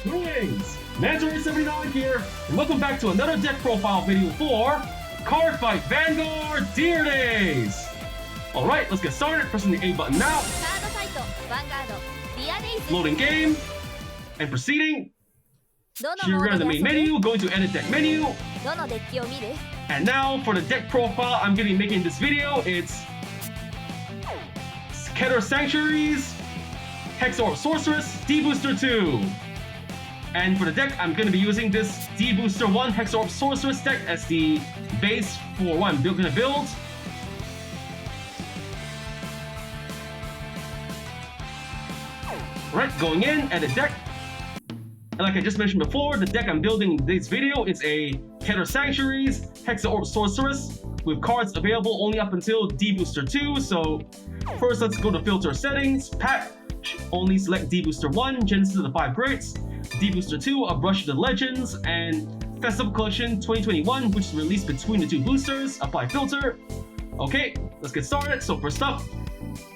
Greetings! Mandatory79 here, and welcome back to another deck profile video for Cardfight Vanguard Deer Days! Alright, let's get started. Pressing the A button now. Vanguard Loading game. And proceeding. Here we're in the main menu, going to edit deck menu. And now for the deck profile I'm going to be making this video, it's Keter Sanctuaries, Hexaorb Sorceress, D-BT02. And for the deck, I'm going to be using this D-BT01 Hexaorb Sorceress deck as the base for what I'm going to build. Right, going in, edit deck. And like I just mentioned before, the deck I'm building in this video is a Keter Sanctuaries, Hexaorb Sorceress, with cards available only up until D-BT02. So first, let's go to filter settings, patch, only select D-BT01, Genesis of the 5 Greats, D-BT02, A Brush of the Legends, and Festival Collection 2021, which is released between the two boosters. Apply filter. Okay, let's get started. So first up,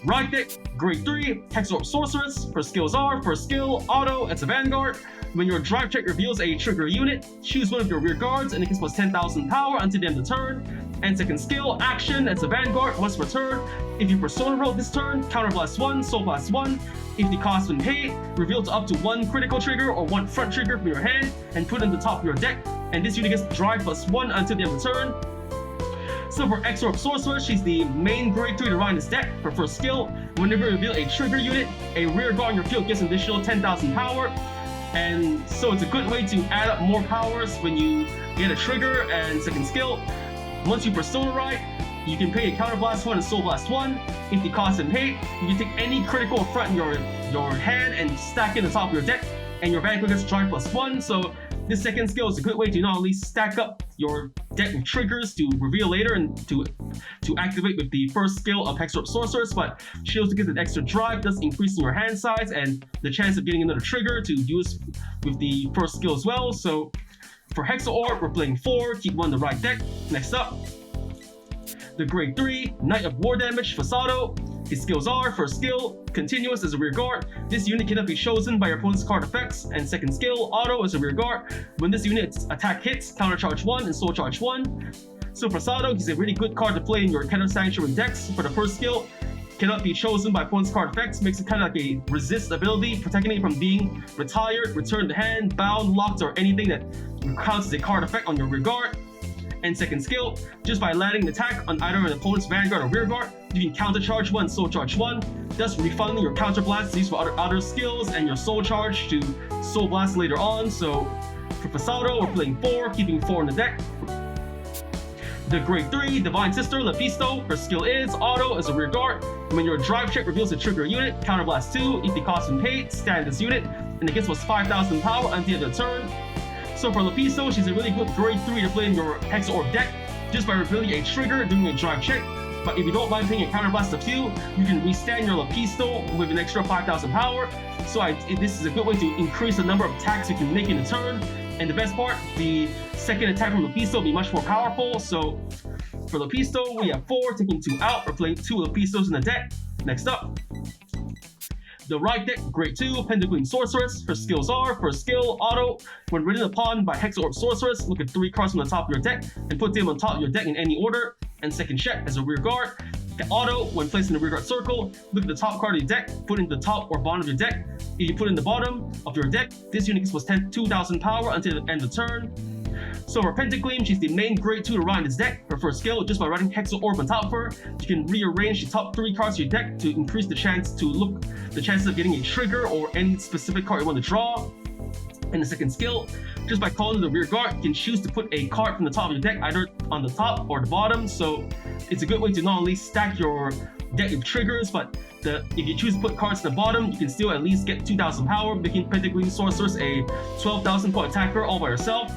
Ride deck, grade 3, Hexaorb Sorceress. Her skills are, first skill, auto, it's a Vanguard. When your drive check reveals a trigger unit, choose one of your rear guards and it gets plus 10,000 power until the end of the turn. And second skill, action, it's a Vanguard, once per turn. If you persona roll this turn, counter blast 1, soul blast 1. If the cost when paid, reveal to up to 1 critical trigger or 1 front trigger from your hand and put it in the top of your deck. And this unit gets drive plus 1 until the end of the turn. So for Hexaorb Sorceress, she's the main grade 3 to ride in this deck. Her first skill, whenever you reveal a trigger unit, a rear guard in your field gets an additional 10,000 power. And so it's a good way to add up more powers when you get a trigger. And second skill, once you persona ride, you can pay a counter blast 1 and soul blast 1. If the cost and paid, you can take any critical front in your hand and stack it on top of your deck, and your Vanguard gets drive plus 1. So this second skill is a good way to not only stack up your deck with triggers to reveal later and to activate with the first skill of Hexaorb Sorceress, but she also gets an extra drive, thus increasing your hand size and the chance of getting another trigger to use with the first skill as well. So for Hexaorb, we're playing 4, keep 1 in the right deck. Next up, the grade 3, Knight of War Damage, Fasado. His skills are, first skill, continuous as a rear guard. This unit cannot be chosen by your opponent's card effects. And second skill, auto as a rear guard. When this unit's attack hits, counter charge 1 and soul charge 1. So Fasado, he's a really good card to play in your Keter Sanctuary decks. For the first skill, cannot be chosen by opponent's card effects, makes it kind of like a resist ability, protecting it from being retired, returned to hand, bound, locked, or anything that counts as a card effect on your rear guard. And second skill, just by landing an attack on either an opponent's Vanguard or rear guard, you can counter charge 1, soul charge 1, thus refunding your counter blast used for other skills and your soul charge to soul blast later on. So for Fasado, we're playing 4, keeping 4 in the deck. The grade 3, Divine Sister, Lepisto. Her skill is auto as a rear guard. When your drive check reveals a trigger unit, counter blast 2. If the cost when paid, stand this unit, and it gets plus 5,000 power until the end of the turn. So for Lepisto, she's a really good grade 3 to play in your Hexaorb deck, just by revealing a trigger during a drive check. But if you don't mind paying a counter blast of 2, you can restand your Lepisto with an extra 5,000 power. So this is a good way to increase the number of attacks you can make in a turn. And the best part, the second attack from Lepisto will be much more powerful. So for Lepisto, we have 4, taking 2 out. We're playing 2 Lepistos in the deck. Next up, the right deck, grade 2, Pentagon Sorceress. Her skills are, first skill, auto. When ridden upon by Hexaorb Sorceress, look at 3 cards from the top of your deck and put them on top of your deck in any order. And second check as a rear guard. The auto, when placed in the rear guard circle, look at the top card of your deck, put it in the top or bottom of your deck. If you put it in the bottom of your deck, this unit gets plus 2,000 power until the end of the turn. So for Pentagleam, she's the main grade 2 to ride in this deck. Her first skill, just by riding Hexaorb on top of her, you can rearrange the top 3 cards of your deck to increase the chances of getting a trigger or any specific card you want to draw. And the second skill, just by calling the rear guard, you can choose to put a card from the top of your deck either on the top or the bottom. So it's a good way to not only stack your deck with triggers, but if you choose to put cards at the bottom, you can still at least get 2,000 power, making Pentagleam Sorceress a 12,000 point attacker all by herself.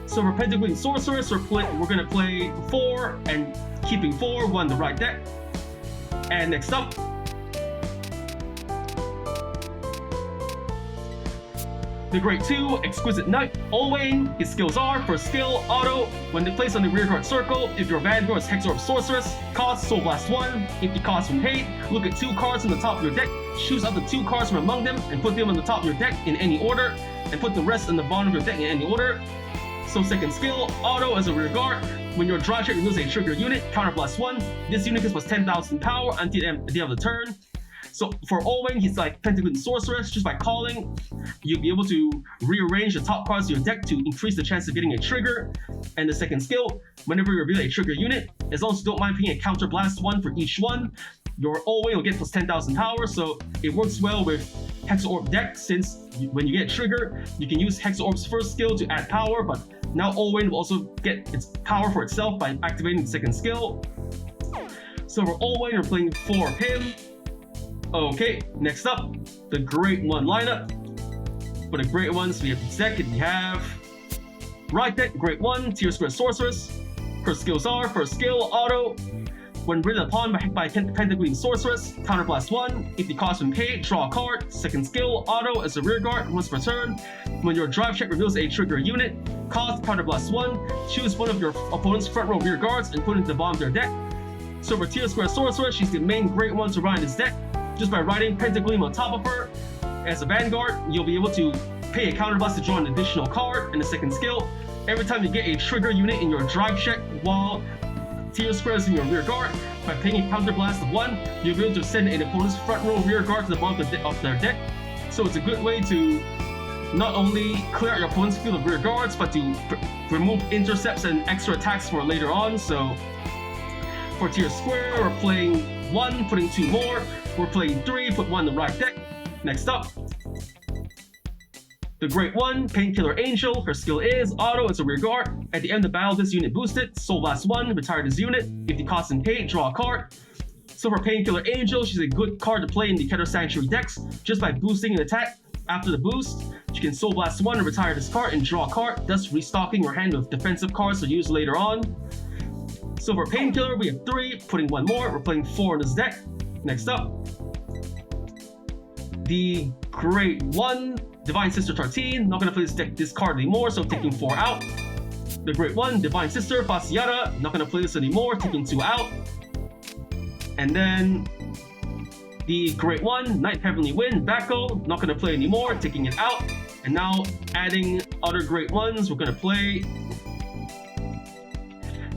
So for Pentagleam Sorceress, we're going to play 4 and keeping 4, 1 the right deck. And next up, the grade 2, Exquisite Knight, Olwain. His skills are, first skill, auto. When they place on the rear guard circle, if your Vanguard is Hexaorb Sorceress, cost Soul Blast 1. If the cost when paid, look at 2 cards on the top of your deck, choose up to 2 cards from among them, and put them on the top of your deck in any order. and put the rest in the bottom of your deck in any order. So second skill, auto as a rear guard. When your drive check reveals a trigger unit, counter +1. This unit gets plus 10,000 power until the end of the turn. So for Owen, he's like Hexaorb Sorceress. Just by calling, you'll be able to rearrange the top cards of your deck to increase the chance of getting a trigger. And the second skill, whenever you reveal a trigger unit, as long as you don't mind paying a counter +1 for each one, your Owen will get plus 10,000 power. So it works well with Hexaorb deck, since when you get trigger, you can use Hexaorb's first skill to add power, but now Owen will also get its power for itself by activating the second skill. So for Owen, we're playing 4 of him. Okay, next up, the Great One lineup. For the Great Ones, we have deck, we have right deck, Great One, Tier-Square Sorceress. Her skills are, first skill, auto. When written upon by Pentagreen Sorceress, counter +1. If the cost when paid, draw a card. Second skill, auto as a rear guard, once per turn. When your drive check reveals a trigger unit, cost counter +1. Choose one of your opponent's front row rear guards and put it into the bottom of their deck. So for Tier-Square Sorceress, she's the main Great One to run in this deck. Just by riding Pentagleam on top of her as a Vanguard, you'll be able to pay a counterblast to draw an additional card. And the second skill, every time you get a trigger unit in your drive check while Tier-Square is in your rear guard, by paying a counterblast of 1, you'll be able to send an opponent's front row rear guard to the bottom of their deck. So it's a good way to not only clear out your opponent's field of rear guards, but to remove intercepts and extra attacks for later on. So for Tier-Square, we're playing 1, putting 2 more. We're playing 3, put 1 in the right deck. Next up, the Great One, Painkiller Angel. Her skill is auto, it's a rear guard. At the end of the battle, this unit boosted. Soul Blast 1, retire this unit. If the cost is paid, draw a card. So for Painkiller Angel, she's a good card to play in the Keter Sanctuary decks. Just by boosting an attack after the boost, you can Soul Blast 1 and retire this card and draw a card, thus restocking your hand with defensive cards to use later on. So for Painkiller, we have 3, putting 1 more. We're playing 4 in this deck. Next up, the Great One, Divine Sister Tartine. Not gonna play this card anymore, so taking 4 out. The Great One, Divine Sister Fasciata. Not gonna play this anymore, taking 2 out. And then the Great One, Night Heavenly Wind, Bako. Not gonna play anymore, taking it out. And now adding other Great Ones, we're gonna play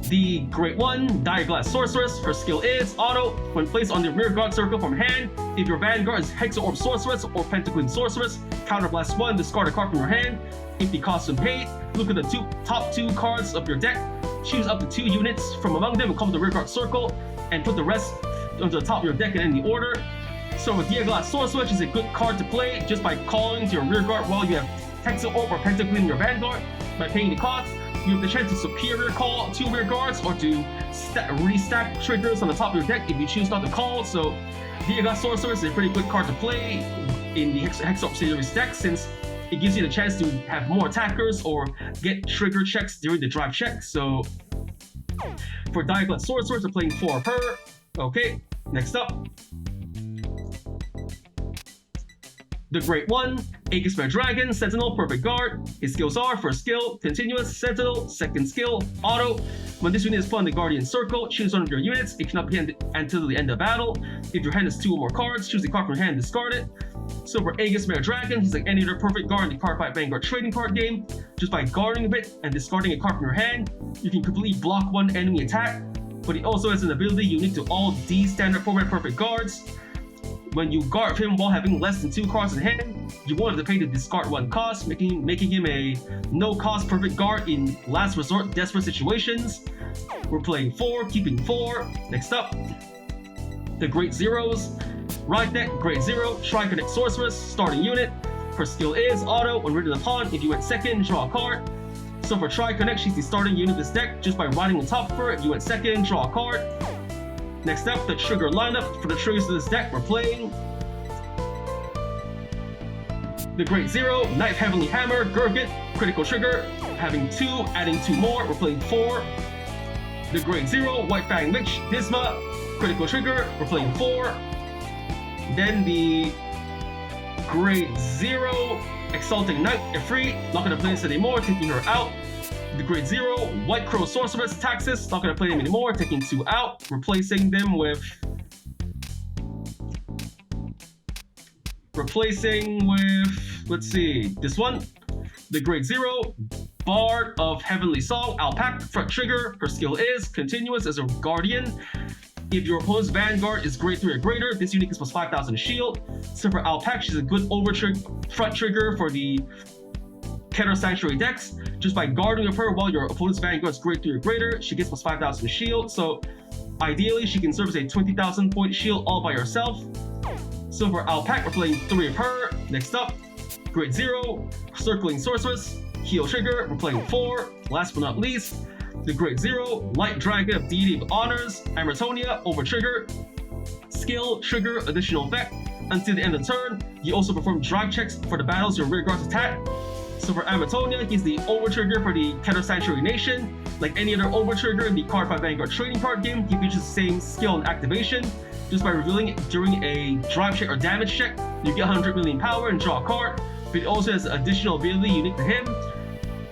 the Great One, Diaglass Sorceress. Her skill is auto. When placed on the rear guard circle from hand, if your Vanguard is Hexaorb Sorceress or Pentagleam Sorceress, counterblast 1, discard a card from your hand. If the cost is paid, look at the top 2 cards of your deck. Choose up to 2 units from among them and come to the rear guard circle, and put the rest onto the top of your deck in any order. So with Diaglass Sorceress, she's a good card to play just by calling to your rear guard while you have Hexaorb or Pentagleam in your Vanguard. By paying the cost, you have the chance to superior call 2 rear guards or to restack triggers on the top of your deck if you choose not to call. So Diaglass Sorceress is a pretty good card to play in the Hexaorb series deck, since it gives you the chance to have more attackers or get trigger checks during the drive check. So for Diaglass Sorceress, we're playing 4 of her. Okay, next up, the Great One, Aegis Dragon, Sentinel, Perfect Guard. His skills are, first skill, Continuous, Sentinel, second skill, Auto. When this unit is put on the Guardian Circle, choose one of your units. It cannot be until the end of battle. If your hand has 2 or more cards, choose a card from your hand and discard it. So for Aegis Dragon, he's like any other Perfect Guard in the Cardfight Vanguard trading card game. Just by guarding a bit and discarding a card from your hand, you can completely block 1 enemy attack. But he also has an ability unique to all D standard format Perfect Guards. When you guard him while having less than 2 cards in hand, you won't have to pay to discard 1 cost, making him a no-cost Perfect Guard in last resort desperate situations. We're playing 4, keeping 4. Next up, the Great Zeros. Right deck, Great Zero, Tri-Connect Sorceress, starting unit. Her skill is auto. When written upon, if you went second, draw a card. So for Tri-Connect, she's the starting unit of this deck. Just by riding on top of her, if you went second, draw a card. Next up, the trigger lineup. For the triggers of this deck, we're playing the Great Zero, Knife Heavenly Hammer, Gurgit, critical trigger, having 2, adding 2 more, we're playing 4. The Great Zero, White Fang Witch, Disma, critical trigger, we're playing 4. Then the Great Zero, Exalting Knight, Ifrit, not gonna play this anymore, taking her out. The Great Zero, White Crow Sorceress, Taxis, not gonna play them anymore, taking 2 out, replacing them with replacing with, let's see, this one. The Grade 0, Bard of Heavenly Song, Alpac, front trigger. Her skill is continuous as a guardian. If your opponent's Vanguard is Grade 3 or greater, this unique is plus 5,000 shield. So for Alpac, she's a good front trigger for the Keter Sanctuary decks. Just by guarding of her while your opponent's Vanguard is Grade 3 or greater, she gets plus 5,000 shield. So ideally, she can serve as a 20,000 point shield all by herself. So for Alpac, we're playing 3 of her. Next up, Grade 0, Circling Sorceress, Heal Trigger, we're playing 4. Last but not least, the Grade 0, Light Dragon of Deity of Honors, Amritonia, Over Trigger, Skill, Trigger, Additional Effect. Until the end of the turn, you also perform drive checks for the battles your rear guards attack. So for Amritonia, he's the Over Trigger for the Keter Sanctuary Nation. Like any other Over Trigger in the Cardfight Vanguard trading card game, he features the same skill and activation. Just by revealing it during a drive check or damage check, you get 100 million power and draw a card. But it also has additional ability unique to him.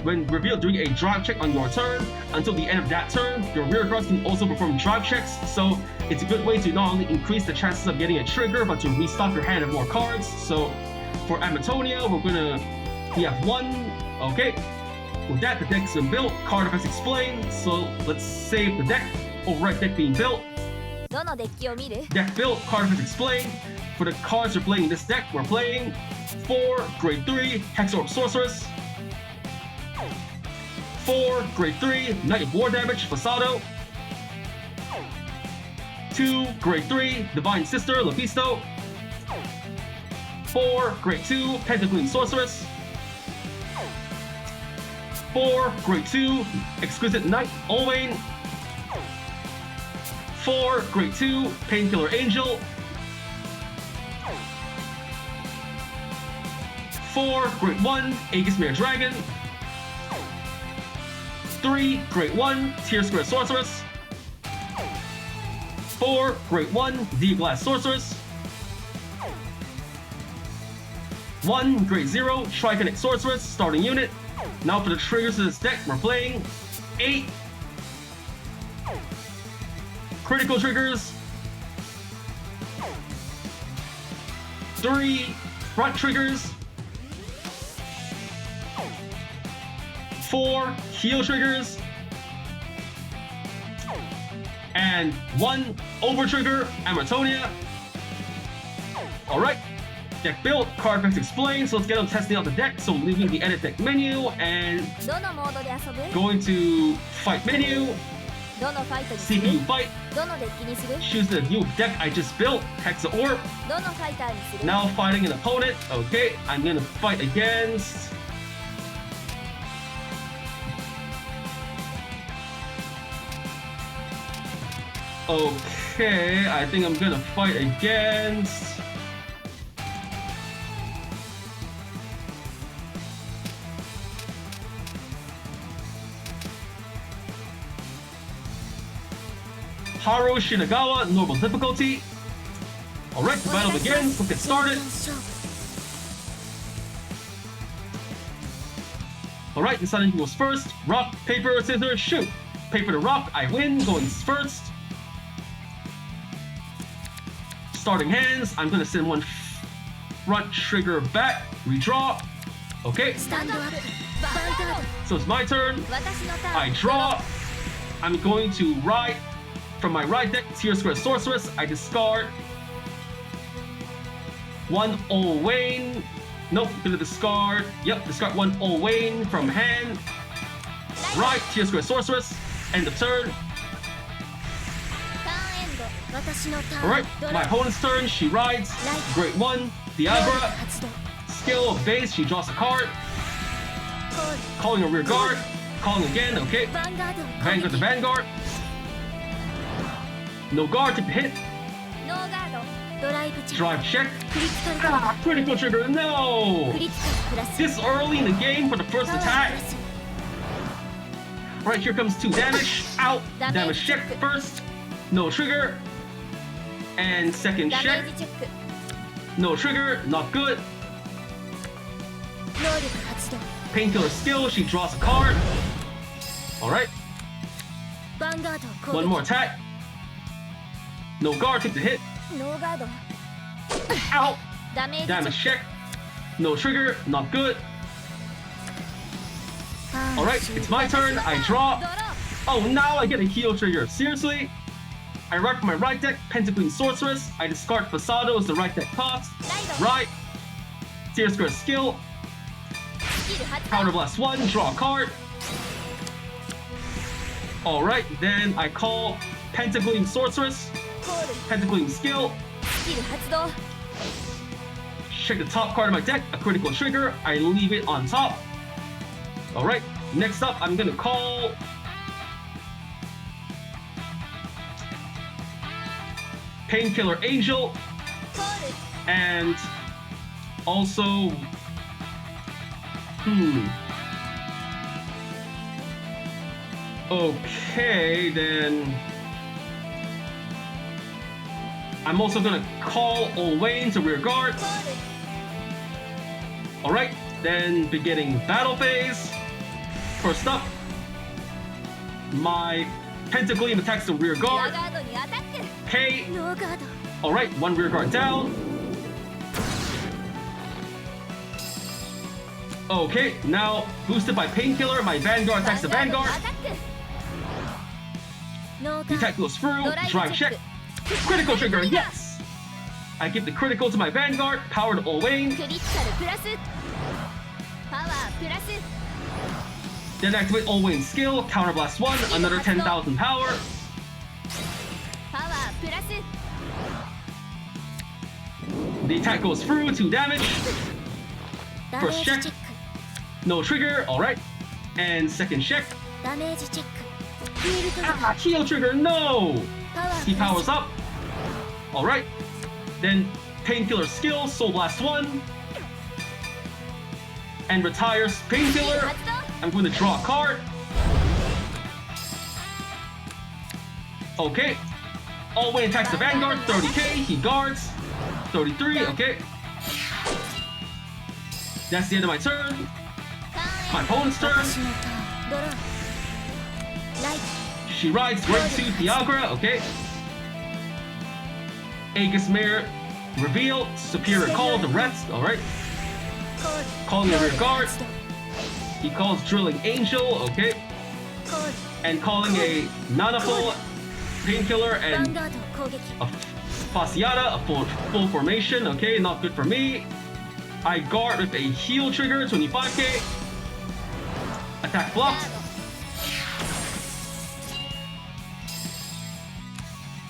When revealed during a drive check on your turn, until the end of that turn, your rear guards can also perform drive checks. So it's a good way to not only increase the chances of getting a trigger, but to restock your hand of more cards. So for Amritonia, we have 1. Okay. With that, the deck's been built. Card effects explained. So let's save the deck. Override deck being built. どのデッキを見る Deck built, card effects explained. For the cards we're playing in this deck, we're playing 4, Grade 3, Hexaorb Sorceress. 4, Grade 3, Knight of War Damage, Fasado. 2, Grade 3, Divine Sister, Lepisto. 4, Grade 2, Pentaclean Sorceress. 4, Grade 2, Exquisite Knight, Olwain. 4, Grade 2, Painkiller Angel. 4, Grade 1, Aegismere Dragon. 3, Grade 1, Tear Square Sorceress. 4, Grade 1, D-Glass Sorceress. 1, Grade 0, Trichonic Sorceress, starting unit. Now for the triggers of this deck, we're playing 8 critical triggers, 3 front triggers, 4 heal triggers, and 1 over trigger, Amritonia. Alright, deck built, card effects explained, so let's get on testing out the deck. So leaving the edit deck menu and どのモードで遊ぶ going to fight menu, どのファイトにする CPU fight, どのデッキにする choose the new deck I just built, Hexaorb. どのファイターにする Now fighting an opponent. Okay, I'm gonna fight against. Okay, I think I'm gonna fight against. Haru Shinagawa, normal difficulty. Alright, the battle begins. Let's get started. Alright, deciding who goes first. Rock, paper, scissors, shoot. Paper to rock, I win, going first. Starting hands, I'm gonna send 1 front trigger back, redraw. Okay, スタンドアップバンガー so it's my turn. ド私のターン I draw. I'm going to ride from my right deck, Tear Square Sorceress. I discard 1 Olwain. Nope, gonna discard. Yep, discard 1 Olwain from hand. Right, Tear Square Sorceress. End of turn. ターンエンド私のターン Alright, ド my ラ opponent's turn. She rides. Great 1, Diabra. 発動 Skill of base, she draws a card. コール Calling a rear guard. Calling again, okay. ヴァンガード Vanguard to Vanguard. No guard, take the hit. ノーガードドライブチェック Drive check. クリティカル Ah, critical trigger, no! クリティカルプラス This early in the game for the first タワー attack. プラス Right, here comes 2 damage. Out. Damage check first. No trigger. And second ダメ check. ージチェック No trigger. Not good. 能力発動 Painkiller skill. She draws a card. Alright. ヴァンガード攻 One 撃 more attack. No guard. Take the hit. ノーガード Out. ダメージ Damage check. No trigger, not good. Alright, it's my turn. I draw. Oh, now I get a heal trigger. Seriously? I write for my right deck, Hexaorb Sorceress. I discard Fasado as the right deck cost. Right. Tear Skirt skill. Counter Blast 1, draw a card. Alright, then I call Pentagleam Sorceress. Pentagleam skill. スキル発動 Check the top card of my deck, a critical trigger. I leave it on top. Alright, next up, I'm gonna call Painkiller Angel. コール And also, okay, then I'm also gonna call Olwain to rear guard. コール Alright, then beginning battle phase. First up, my Pentagleam attacks the rear リア guard. ガードにアタック Pay. ノーガード Alright, one rear guard down. Okay, now boosted by Painkiller, my Vanguard attacks the ヴァンガード Vanguard. にアタックノー The ガー attack goes through, ドライブ drive チェッ check. ク Critical trigger, yes! I give the critical to my Vanguard, power to Olwain, クリティカルプラスパワープラス then activate Olwain's skill, counter blast 1, another 10,000 power. パワープラス The attack goes through, 2 damage, ダメー First ジ check. チェック no trigger, alright. And second check. ダメージチェックヒールトリガ Ah, ー heal trigger, no! パワ He ープラ powers ス up. Alright. Then Painkiller skill, Soul Blast 1. And retires スキル Painkiller. 発動 I'm going to draw a card. Okay. Olwain attacks the Vanguard, 30k. He guards. 33, okay. That's the end of my turn. ターン My opponent's turn. 私のターンドローライト She rides Great Suit Viagra, okay. Aegis Mare, reveal, Superior Call, the rest, alright. コール Calling the rear guard. 発動 He calls Drilling Angel, okay. コール And calling a Nanaful, Painkiller, ヴァン and ガード攻撃 a Fasciata, a full formation, okay, not good for me. I guard with a heal trigger, 25k. Attack ガ blocked. ー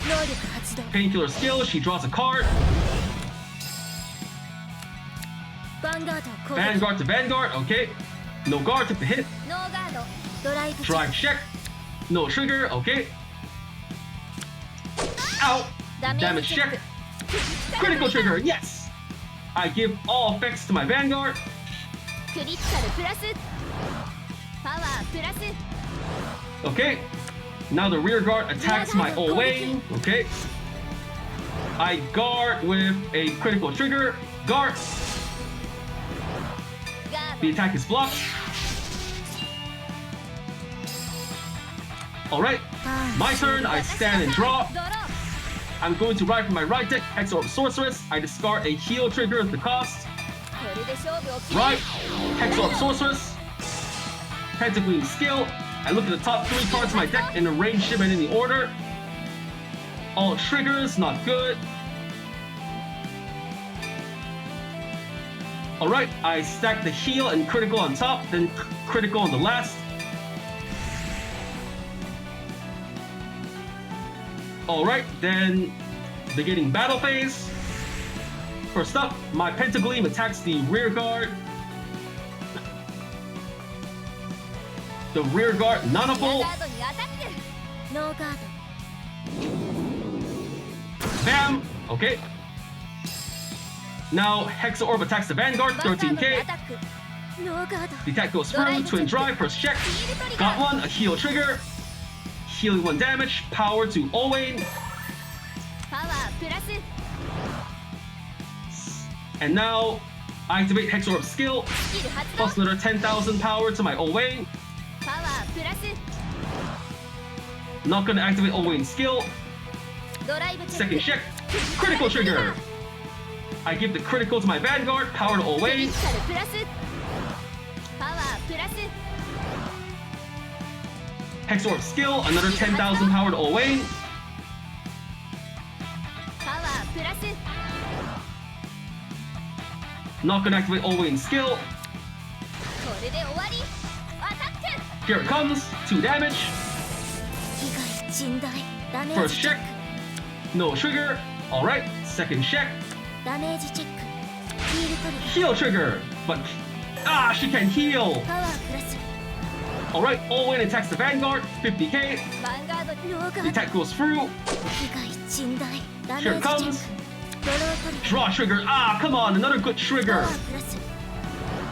ド能力発動 Painkiller skill, she draws a card. ヴァンガード攻撃 Vanguard to Vanguard, okay. No guard, took the hit. ノーガードドライブチェッ Drive check. No trigger, okay. Ow! クダメー Damage ジチェッ check. ク Critical trigger, yes! I give all effects to my Vanguard. クリティカルプラスパワープラス Okay. Now the rear guard attacks my Olwain. Okay. I guard with a critical trigger. Guard. ガー The attack is blocked. Alright. ドターン My turn. I stand and draw. ドロー I'm going to ride from my right deck, Hexaorb Sorceress. I discard a heal trigger at the cost. これで勝負を決め Right. る Hexaorb Sorceress. Pentagleam skill. I look at the top 3 cards of my deck and arrange them in any order. All triggers, not good. Alright, I stack the heal and critical on top, then critical on the last. Alright, then beginning battle phase. First up, my Pentagleam attacks the rear guard. The rear guard, リア Nanaful. ガードにアタックノーガード Bam! Okay. Now Hexaorb attacks the Vanguard, ヴァンガードに 13k. アタックノーガード The attack goes through, twin drive, first check. ヒールトリガ Got ー one, a heal trigger. Healing 1 damage, power to Olwain. パワープラス And now I activate Hexaorb skill, スキル発動 plus another 10,000 power to my Olwain. パワープラス Not gonna activate Olwain's skill. ドライブチェック Second check, critical trigger. I give the critical to my Vanguard, power to クリ Owain. ティカルプラスパワープラス Hexaorb skill, another 10,000 power to Owain. パワープラス Not gonna activate Owain's skill. これで終わりアタック Here it comes, 2 damage. 被害甚大ダメー First ジチェッ check, no trigger. Alright, second check, クダメージチェックヒールトリガー heal trigger. But, she can heal. パワープラス Alright, Owain attacks the Vanguard, 50k. ヴァンガードローガ The ード attack goes through. 被害甚大ダメ Here ー it ジチェッ comes. クドロートリガー Draw trigger. Come on, another good パ trigger. ワープラス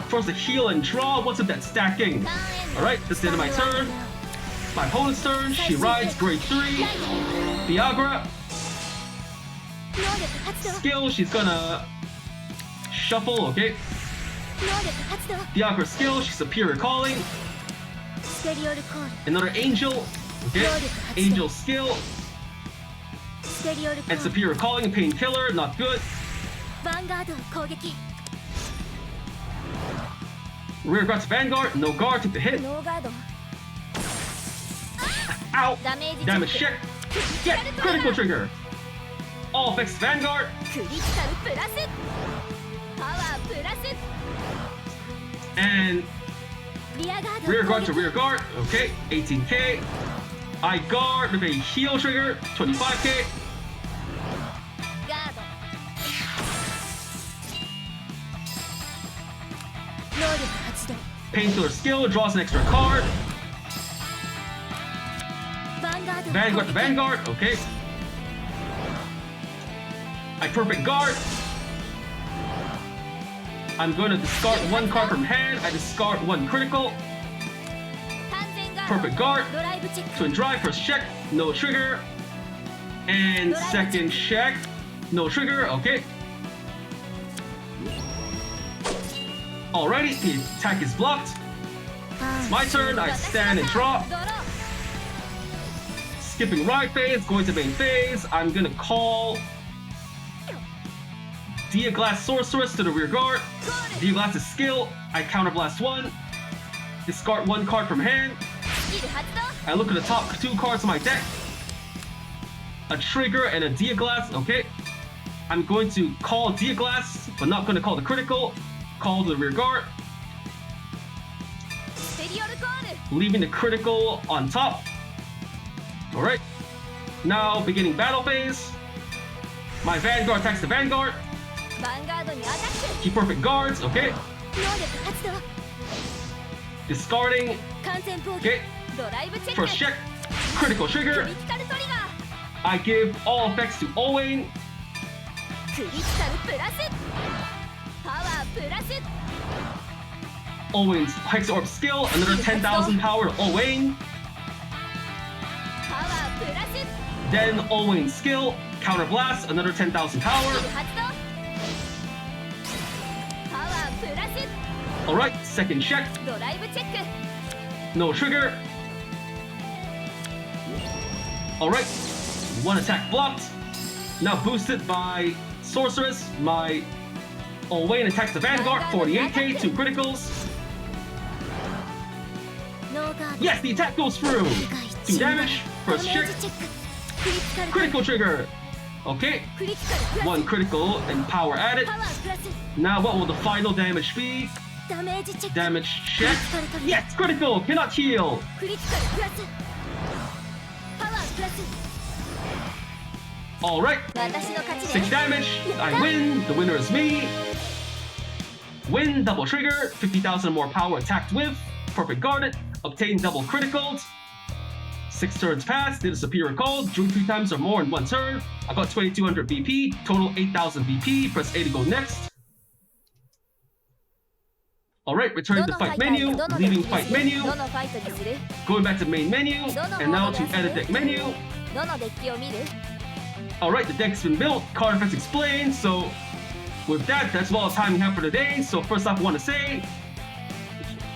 First a heal and draw. What's with that stacking? ターンエンド Alright, that's the end of my turn. My opponent's turn. She rides grade 3. Viagra. 能力発動 Skill, she's gonna shuffle, okay? 能力発動 Viagra skill, she's superior calling. ステリオルコール Another angel, okay? Angel skill ステリオルコー and ル superior calling. Painkiller, not good. ヴァンガードを攻撃 Rear guard to Vanguard, no guard, took the hit. ノーガード Ow! ダメージ Damage チェッ check. Get critical trigger. All effects to Vanguard. ククリティカルプラスパワープラス And リアガード rear を攻 guard to 撃 rear guard. Okay, 18k. I guard with a heal trigger, 25k. ガード能力発動 Painkiller skill draws an extra card. ヴァンガードを Vanguard 攻 to 撃 Vanguard. Okay. I perfect guard. I'm going to discard 1 card from hand. I discard 1 critical. 完全ガー Perfect ド guard. ドライブチェック Twin drive, first check, no trigger. And second check, no trigger, okay. Alrighty, the attack is blocked. It's my turn, I stand and draw. ドロー Skipping ride phase, going to main phase. I'm gonna call D-BT02 Sorceress to the rear guard. ゴール D-BT02 is skill, I counterblast 1. Discard 1 card from hand. スキル発動 I look at the top 2 cards of my deck. A trigger and a D-BT02, okay. I'm going to call D-BT02, but not going to call the critical. Call to the rear guard, ステリオルコール leaving the critical on top. Alright. Now, beginning battle phase. My Vanguard attacks the Vanguard. ヴァンガードにアタッ Keep perfect guards, okay. ク能力発動 Discarding, 完全防御 okay. ドライブチェック First check, critical ク trigger. リティカルトリガ I give all effects to Owain. ークリティカルプラスパワープラス Owain's Hexaorb skill, another 10,000 power to Owain. パワープラス Then Owain's skill, counter blast, another 10,000 power. スキル発動パワープラス Alright, second check, ドライブチェック no trigger. Alright, 1 attack blocked. Now boosted by Sorceress. My Owain attacks the Vanguard, 48k, 2 criticals. ノーガード Yes, the attack goes through. 2 damage, ダメ first ー check, ジチェッククリティカル critical trigger. Okay, クリティカルプラス 1 critical and power added. パワープラス Now what will the final damage be? ダメージチェック Damage クリ check. ティカルトリガー Yes, critical, cannot heal. クリティカルプラスパワープラス Alright, 私の勝ち 6 ね damage. I win. The winner is me. Win, double trigger, 50,000 more power attacked with. Perfect guarded. Obtain double criticals. 6 turns passed. Did a superior call. Drew 3 times or more in 1 turn. I got 2200 BP. Total 8000 BP. Press A to go next. Alright, returning to どのファ fight イター menu. にどのデッ Leaving キ fight にする menu. どのファイトにする Going back to main menu. And now to edit deck menu. どのデッキを見る Alright, the deck's been built, card effects explained, so with that, that's all the time we have for today. So first off, I want to say,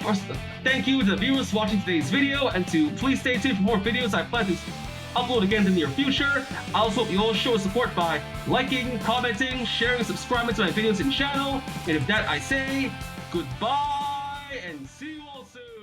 first, thank you to the viewers watching today's video, and to please stay tuned for more videos I plan to upload again in the near future. I also hope you all show support by liking, commenting, sharing, subscribing to my videos and channel. And with that, I say goodbye and see you all soon.